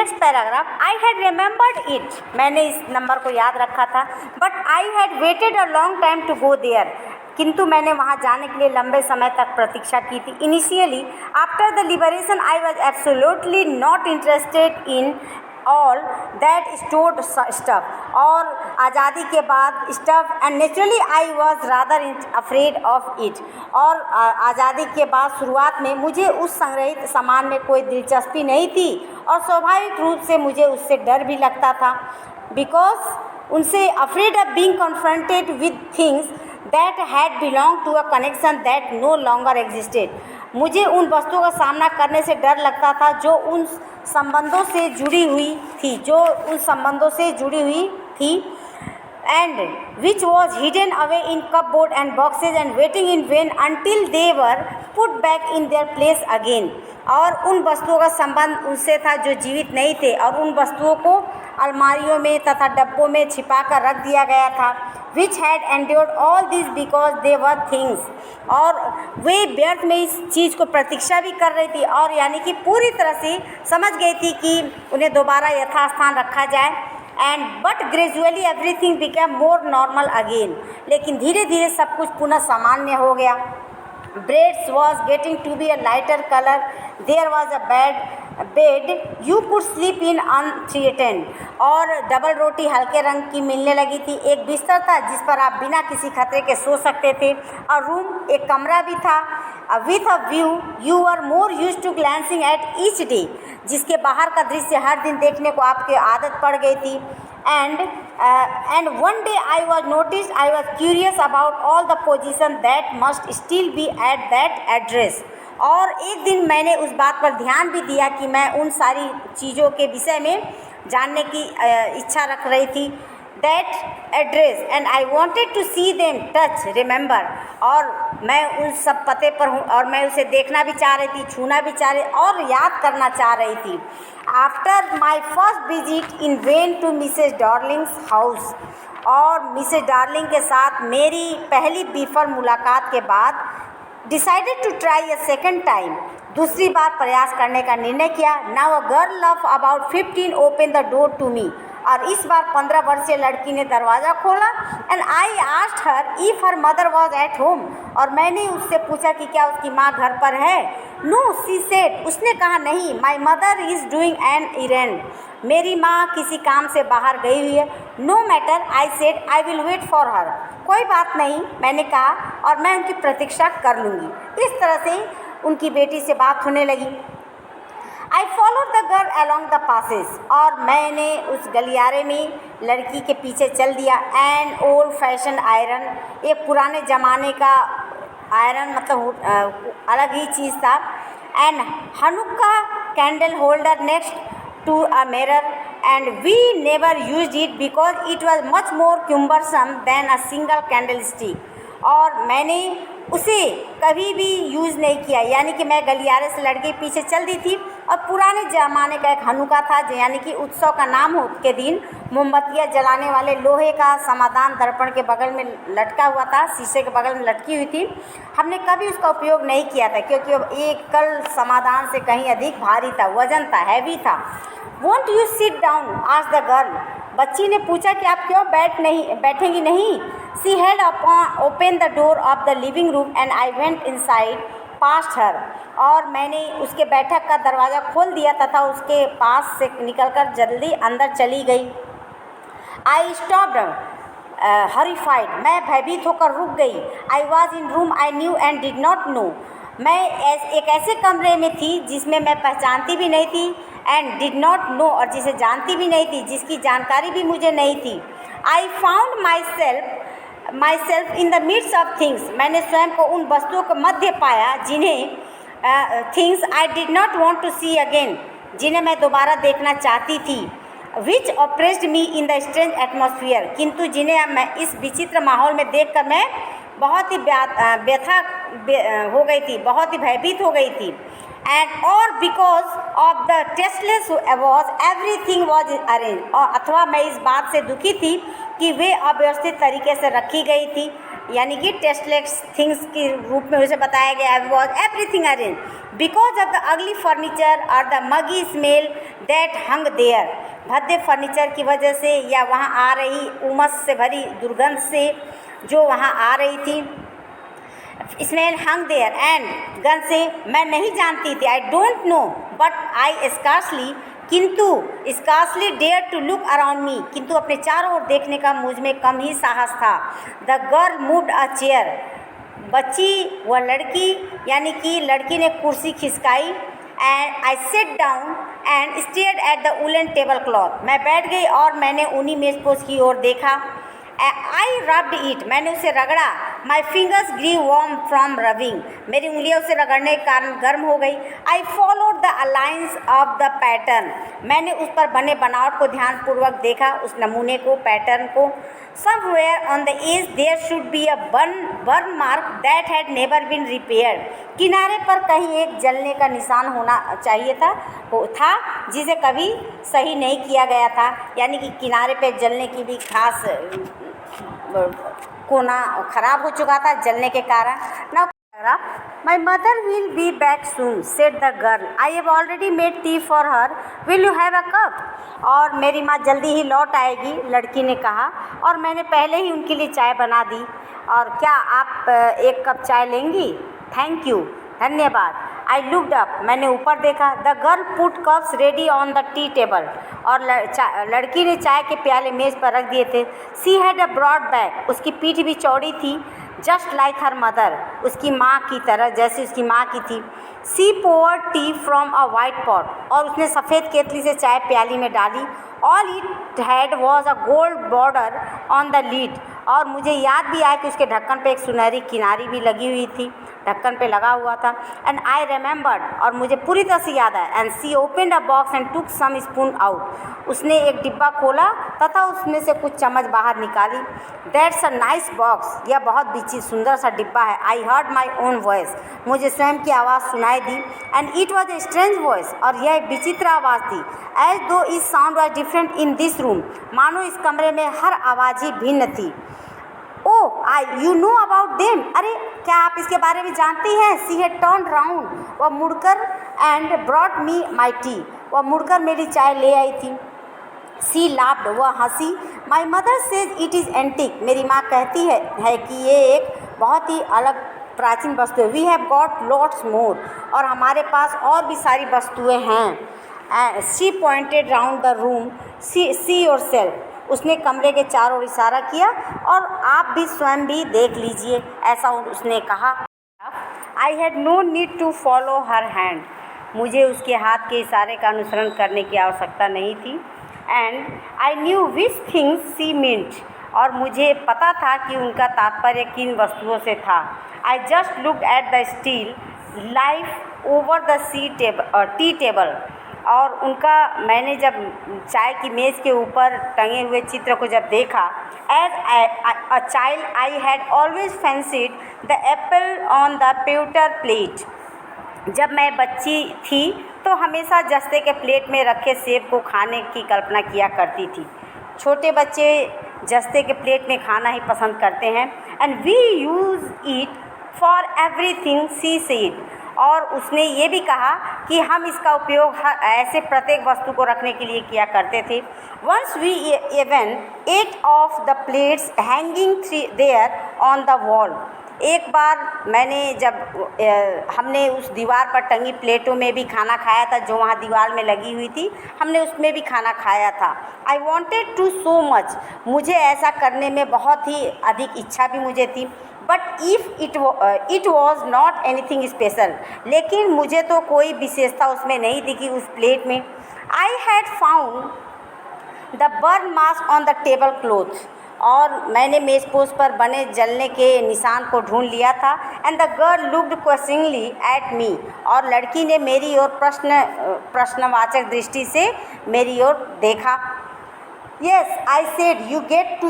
Next paragraph, I had remembered it, मैंने इस number को याद रखा था, but I had waited a long time to go there, किंतु मैंने वहाँ जाने के लिए लंबे समय तक प्रतीक्षा की थी। Initially after the liberation I was absolutely not interested in all that stored stuff, और आज़ादी के बाद stuff, and naturally I was rather afraid of it, और आज़ादी के बाद शुरुआत में मुझे उस संग्रहित सामान में कोई दिलचस्पी नहीं थी, और स्वाभाविक रूप से मुझे उससे डर भी लगता था, बिकॉज उनसे afraid of being confronted with things that had belong to a connection that no longer existed, मुझे उन वस्तुओं का सामना करने से डर लगता था जो उन संबंधों से जुड़ी हुई थी, and which was hidden away in cupboard and boxes and waiting in when until they were put back in their place again, और उन वस्तुओं का संबंध उनसे था जो जीवित नहीं थे, और उन वस्तुओं को अलमारियों में तथा डब्बों में छिपा कर रख दिया गया था, which had endured all this because they were things, और वे व्यर्थ में इस चीज़ को प्रतीक्षा भी कर रही थी, और यानी कि पूरी तरह से समझ गई थी कि उन्हें दोबारा यथास्थान रखा जाए, and but gradually everything became more normal again, लेकिन धीरे धीरे सब कुछ पुनः सामान्य हो गया। Breads was getting to be a lighter colour, there was a bed you could sleep in unthreatened, और डबल रोटी हल्के रंग की मिलने लगी थी, एक बिस्तर था जिस पर आप बिना किसी खतरे के सो सकते थे, और रूम एक कमरा भी था with a view you are more use to glancing at each day, जिसके बाहर का दृश्य हर दिन देखने को आपकी आदत पड़ गई थी, and one day I was curious about all the position that must still be at that address, और एक दिन मैंने उस बात पर ध्यान भी दिया कि मैं उन सारी चीज़ों के विषय में जानने की इच्छा रख रही थी, that address, and I wanted to see them touch remember, और मैं उन सब पते पर हूँ, और मैं उसे देखना भी चाह रही थी, छूना भी चाह रही और याद करना चाह रही थी। After my first visit in vain to Mrs Darling's house, और मिसेज डार्लिंग के साथ मेरी पहली बीफर मुलाकात के बाद decided to try a second time, दूसरी बार प्रयास करने का निर्णय किया। Now a girl of about 15 open the door to me, और इस बार 15 वर्षीय लड़की ने दरवाज़ा खोला, and I asked her if her mother was at home, और मैंने उससे पूछा कि क्या उसकी माँ घर पर है। नो सी सेड, उसने कहा नहीं, my mother is doing an errand, मेरी माँ किसी काम से बाहर गई हुई है। No matter, I said I will wait for her, कोई बात नहीं, मैंने कहा, और मैं उनकी प्रतीक्षा कर लूँगी। इस तरह से उनकी बेटी से बात होने लगी। आई followed the girl along the passes, और मैंने उस गलियारे में लड़की के पीछे चल दिया। एन ओल्ड फैशन आयरन, एक पुराने ज़माने का आयरन, मतलब अलग ही चीज़ था, and Hanukkah candle holder next to a mirror, and we never used it because it was much more cumbersome than a single candle stick, और मैंने उसे कभी भी यूज़ नहीं किया, यानी कि मैं गलियारे से लड़के पीछे चल दी थी, और पुराने ज़माने का एक हनुका था, यानी कि उत्सव का नाम हो के दिन मोमबत्तियाँ जलाने वाले लोहे का समाधान दर्पण के बगल में लटका हुआ था, शीशे के बगल में लटकी हुई थी। हमने कभी उसका उपयोग नहीं किया था क्योंकि एक कल समाधान से कहीं अधिक भारी था, वजन था, हैवी था। Want you sit down asked the girl, बच्ची ने पूछा कि आप क्यों बैठेंगी नहीं। She had open the door of the living room and I went inside past her, और मैंने उसके बैठक का दरवाज़ा खोल दिया तथा उसके पास से निकलकर जल्दी अंदर चली गई। आई स्टॉप्ड हॉरिफाइड, मैं भयभीत होकर रुक गई। I was in room I knew and did not know, मैं एक ऐसे कमरे में थी जिसमें मैं पहचानती भी नहीं थी, एंड डिड नॉट नो, और जिसे जानती भी नहीं थी, जिसकी जानकारी भी मुझे नहीं थी। I found myself in the midst of things, मैंने स्वयं को उन वस्तुओं के मध्य पाया जिन्हें things I did not want to see again, जिन्हें मैं दोबारा देखना चाहती थी। Which oppressed me in the strange atmosphere, किंतु जिन्हें मैं इस विचित्र माहौल में देखकर मैं बहुत ही व्यथा हो गई थी, बहुत ही भयभीत हो गई थी। एंड और because of the tasteless was everything was arrange, और अथवा मैं इस बात से दुखी थी कि वे अव्यवस्थित तरीके से रखी गई थी। यानी कि टेस्टलेस थिंग्स के रूप में उसे बताया गया है। Was everything arrange because of the ugly furniture और the muggy smell that hung there. भद्दे फर्नीचर की वजह से या वहाँ आ रही उमस से भरी दुर्गंध से जो वहाँ आ रही थी, स्मेल हंग देयर एंड गन से मैं नहीं जानती थी, I don't know but I scarcely, किंतु scarcely dare to look around me, किंतु अपने चारों ओर देखने का मुझ में कम ही साहस था। The girl moved a chair, बच्ची व लड़की यानी कि लड़की ने कुर्सी खिसकाई and I sat down and stared at the woollen tablecloth. मैं बैठ गई और मैंने उन्हीं मेज़पोश की ओर देखा। आई रब्ड इट, मैंने उसे रगड़ा। My fingers grew warm from rubbing, मेरी उंगलियां उसे रगड़ने के कारण गर्म हो गई। I followed the alliance of the pattern, मैंने उस पर बने बनावट को ध्यानपूर्वक देखा, उस नमूने को, पैटर्न को। Somewhere on the edge there should be a burn mark that had never been repaired, किनारे पर कहीं एक जलने का निशान होना चाहिए था जिसे कभी सही नहीं किया गया था, यानी कि किनारे पे जलने की भी खास कोना खराब हो चुका था जलने के कारण। Now my mother will be back soon said the girl, I have already made tea for her, will you have a cup. और मेरी माँ जल्दी ही लौट आएगी, लड़की ने कहा, और मैंने पहले ही उनके लिए चाय बना दी, और क्या आप एक कप चाय लेंगी? थैंक यू, धन्यवाद। आई लुक्ड अप, मैंने ऊपर देखा। The girl put cups ready on the tea table, और लड़की ने चाय के प्याले मेज़ पर रख दिए थे। She had a broad back, उसकी पीठ भी चौड़ी थी, जस्ट लाइक हर मदर, उसकी माँ की तरह, जैसे उसकी माँ की थी। She poured tea from a white pot, और उसने सफ़ेद केतली से चाय प्याली में डाली। All it had was a gold border on the lid, और मुझे याद भी आया कि उसके ढक्कन पे एक सुनहरी किनारी भी लगी हुई थी, ढक्कन पे लगा हुआ था। एंड आई रिमेंबर्ड, और मुझे पूरी तरह से याद आया। And she opened a box and took some spoon out, उसने एक डिब्बा खोला तथा उसमें से कुछ चम्मच बाहर निकाली। दैट्स अ नाइस बॉक्स, यह बहुत बिची सुंदर सा डिब्बा है। I heard my own voice, मुझे स्वयं की आवाज़ सुनाई दी। And it was a strange voice, और यह एक विचित्र आवाज़ थी। As though each sound was different in this room, मानो इस कमरे में हर आवाज़ ही भिन्न थी। Oh you know about them, अरे क्या आप इसके बारे में जानती हैं? सी हैड टर्न राउंड, वह मुड़कर and brought me my T, वह मुड़कर मेरी चाय ले आई थी। सी लाफ्ड, वह हंसी। My mother says it is antique, मेरी माँ कहती है कि ये एक बहुत ही अलग प्राचीन वस्तु है। We have got lots more, और हमारे पास और भी सारी वस्तुएं हैं। She pointed round the room, see yourself, उसने कमरे के चारों ओर इशारा किया, और आप भी स्वयं भी देख लीजिए, ऐसा उसने कहा। I had no need to follow her hand, मुझे उसके हाथ के इशारे का अनुसरण करने की आवश्यकता नहीं थी। And I knew which things she meant, और मुझे पता था कि उनका तात्पर्य किन वस्तुओं से था। I just looked at the still life over the tea table, और उनका मैंने जब चाय की मेज़ के ऊपर टंगे हुए चित्र को जब देखा, as a child I had always fancied the apple on the pewter plate, जब मैं बच्ची थी तो हमेशा जस्ते के प्लेट में रखे सेब को खाने की कल्पना किया करती थी। छोटे बच्चे जस्ते के प्लेट में खाना ही पसंद करते हैं। And we use it for everything she said, और उसने ये भी कहा कि हम इसका उपयोग ऐसे प्रत्येक वस्तु को रखने के लिए किया करते थे। Once we even ate off the plates hanging there on the wall, एक बार मैंने जब हमने उस दीवार पर टंगी प्लेटों में भी खाना खाया था जो वहाँ दीवार में लगी हुई थी, हमने उसमें भी खाना खाया था। I wanted to so much, मुझे ऐसा करने में बहुत ही अधिक इच्छा भी मुझे थी। But if it was not anything special, लेकिन मुझे तो कोई विशेषता उसमें नहीं दिखी उस प्लेट में। I had found the burn marks on the table cloth, और मैंने मेज़पोश पर बने जलने के निशान को ढूंढ लिया था। And the girl looked questioningly at me, और लड़की ने मेरी ओर प्रश्नवाचक दृष्टि से मेरी ओर देखा। Yes, I said, you get to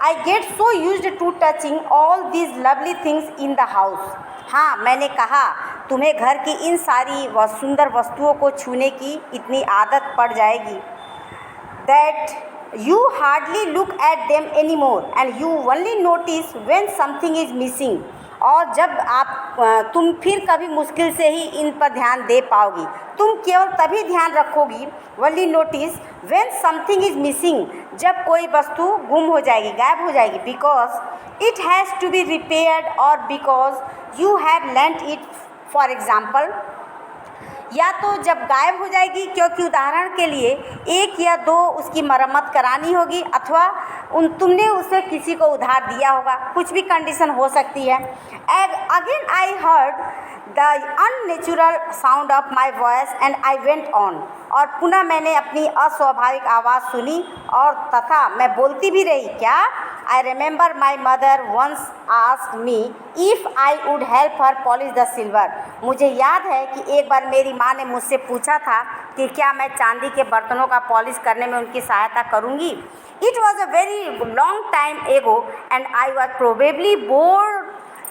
I get so used to touching all these lovely things in the house. हाँ, मैंने कहा, तुम्हें घर की इन सारी सुंदर वस्तुओं को छूने की इतनी आदत पड़ जाएगी। That You hardly look at them anymore and you only notice when something is missing. और जब तुम फिर कभी मुश्किल से ही इन पर ध्यान दे पाओगी। तुम केवल तभी ध्यान रखोगी, only notice when something is missing, जब कोई वस्तु गुम हो जाएगी, गायब हो जाएगी, because it has to be repaired or because you have lent it, for example, या तो जब गायब हो जाएगी क्योंकि उदाहरण के लिए एक या दो उसकी मरम्मत करानी होगी, अथवा तुमने उसे किसी को उधार दिया होगा, कुछ भी कंडीशन हो सकती है। Again I heard the unnatural sound of my voice and I went on, और पुनः मैंने अपनी अस्वाभाविक आवाज़ सुनी और तथा मैं बोलती भी रही। क्या? I remember my mother once asked me if I would help her polish the silver. मुझे याद है कि एक बार मेरी माँ ने मुझसे पूछा था कि क्या मैं चांदी के बर्तनों का पॉलिश करने में उनकी सहायता करूँगी। It was a very long time ago and I was probably bored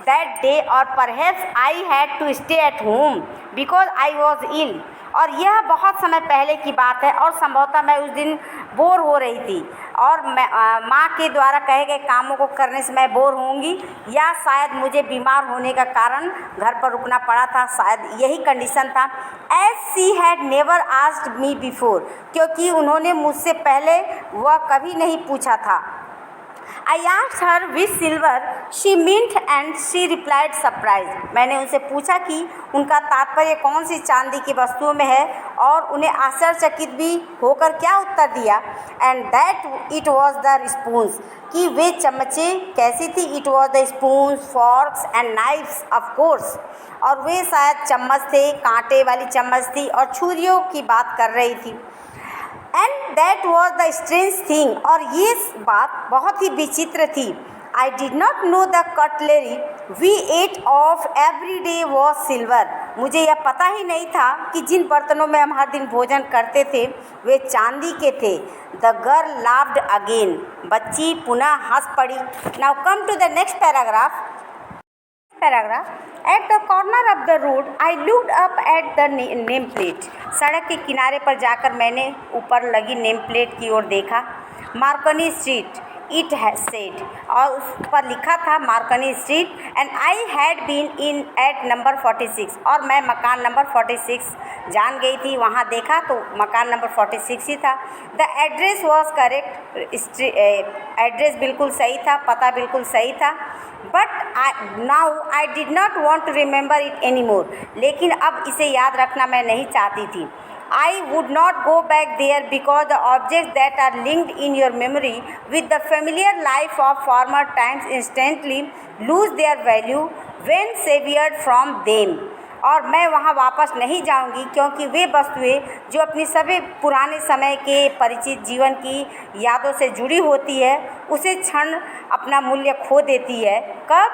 that day or perhaps I had to stay at home because I was ill. और यह बहुत समय पहले की बात है और संभवतः मैं उस दिन बोर हो रही थी और माँ के द्वारा कहे गए कामों को करने से मैं बोर होंगी, या शायद मुझे बीमार होने का कारण घर पर रुकना पड़ा था, शायद यही कंडीशन था। As she had never asked me before, क्योंकि उन्होंने मुझसे पहले वह कभी नहीं पूछा था। I asked her which silver she meant and she replied surprised. मैंने उनसे पूछा कि उनका तात्पर्य कौन सी चांदी की वस्तुओं में है और उन्हें आश्चर्यचकित भी होकर क्या उत्तर दिया। And that it was the spoons, कि वे चम्मचे कैसी थी। It was the spoons, forks and knives of course, और वे शायद चम्मच थे, कांटे वाली चम्मच थी और छुरियों की बात कर रही थी। And that was the strange thing, और ये बात बहुत ही विचित्र थी। I did not know the cutlery we ate of every day was silver. मुझे यह पता ही नहीं था कि जिन बर्तनों में हम हर दिन भोजन करते थे वे चांदी के थे। The girl laughed again. बच्ची पुनः हंस पड़ी। Now come to the next paragraph. At the corner of the road, I looked up at the name plate. सड़क के किनारे पर जाकर मैंने ऊपर लगी नेम प्लेट की ओर देखा। Marconi street, it has said, और उस पर लिखा था Marconi street. And I had been in at number 46, और मैं मकान नंबर 46 जान गई थी। वहाँ देखा तो मकान नंबर 46 ही था। The address was correct, address बिल्कुल सही था, पता बिल्कुल सही था। But now I did not want to remember it any more, लेकिन अब इसे याद रखना मैं नहीं चाहती थी। I would not go back there because the objects that are linked in your memory with the familiar life of former times instantly lose their value when severed from them. और मैं वहाँ वापस नहीं जाऊँगी क्योंकि वे वस्तुएं जो अपनी सभी पुराने समय के परिचित जीवन की यादों से जुड़ी होती है उसे क्षण अपना मूल्य खो देती है। कब?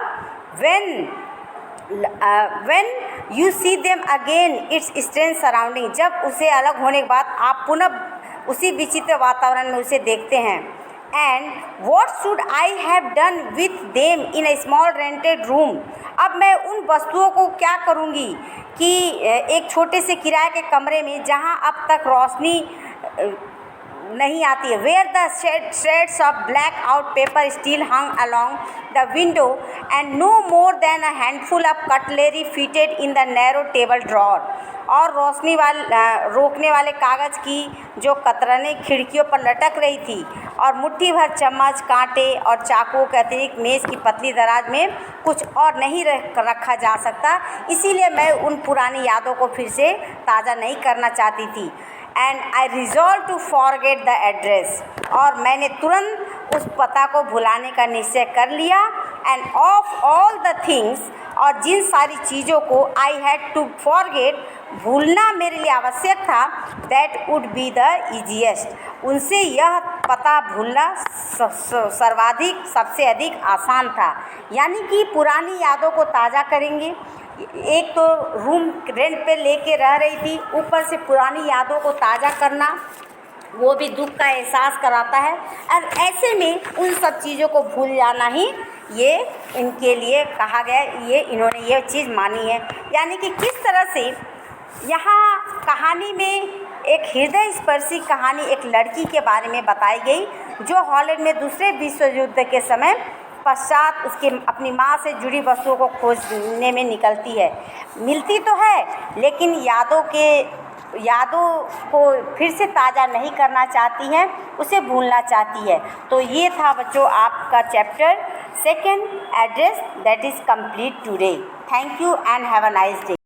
when you see them again its strange surrounding, जब उसे अलग होने के बाद आप पुनः उसी विचित्र वातावरण में उसे देखते हैं। And what should I have done with them in a small rented room? अब मैं उन वस्तुओं को क्या करूँगी कि एक छोटे से किराए के कमरे में जहाँ अब तक रोशनी नहीं आती है। Where the shreds of black out paper still hung along the window and no more than a handful of cutlery fitted in the narrow table drawer, और रोशनी रोकने वाले कागज़ की जो कतरनें खिड़कियों पर लटक रही थी और मुट्ठी भर चम्मच, कांटे और चाकुओं के अतिरिक्त मेज़ की पतली दराज में कुछ और नहीं रखा जा सकता। इसीलिए मैं उन पुरानी यादों को फिर से ताज़ा नहीं करना चाहती थी। And I resolve to forget the address, और मैंने तुरंत उस पता को भुलाने का निश्चय कर लिया। End of all the things, और जिन सारी चीज़ों को आई हैड टू फॉरगेट, भूलना मेरे लिए आवश्यक था, that would be the easiest, उनसे यह पता भूलना सर्वाधिक सबसे अधिक आसान था। यानी कि पुरानी यादों को ताज़ा करेंगे। एक तो रूम रेंट पे लेके रह रही थी, ऊपर से पुरानी यादों को ताज़ा करना वो भी दुख का एहसास कराता है। और ऐसे में उन सब चीज़ों को भूल जाना ही ये इनके लिए कहा गया, ये इन्होंने ये चीज़ मानी है। यानी कि किस तरह से यहाँ कहानी में एक हृदय स्पर्शी कहानी एक लड़की के बारे में बताई गई जो हॉलैंड में दूसरे विश्व युद्ध के समय पश्चात उसके अपनी माँ से जुड़ी वस्तुओं को खोजने में निकलती है। मिलती तो है लेकिन यादों को फिर से ताज़ा नहीं करना चाहती है, उसे भूलना चाहती है। तो ये था बच्चों आपका chapter second, address, that is complete today. Thank you and have a nice day.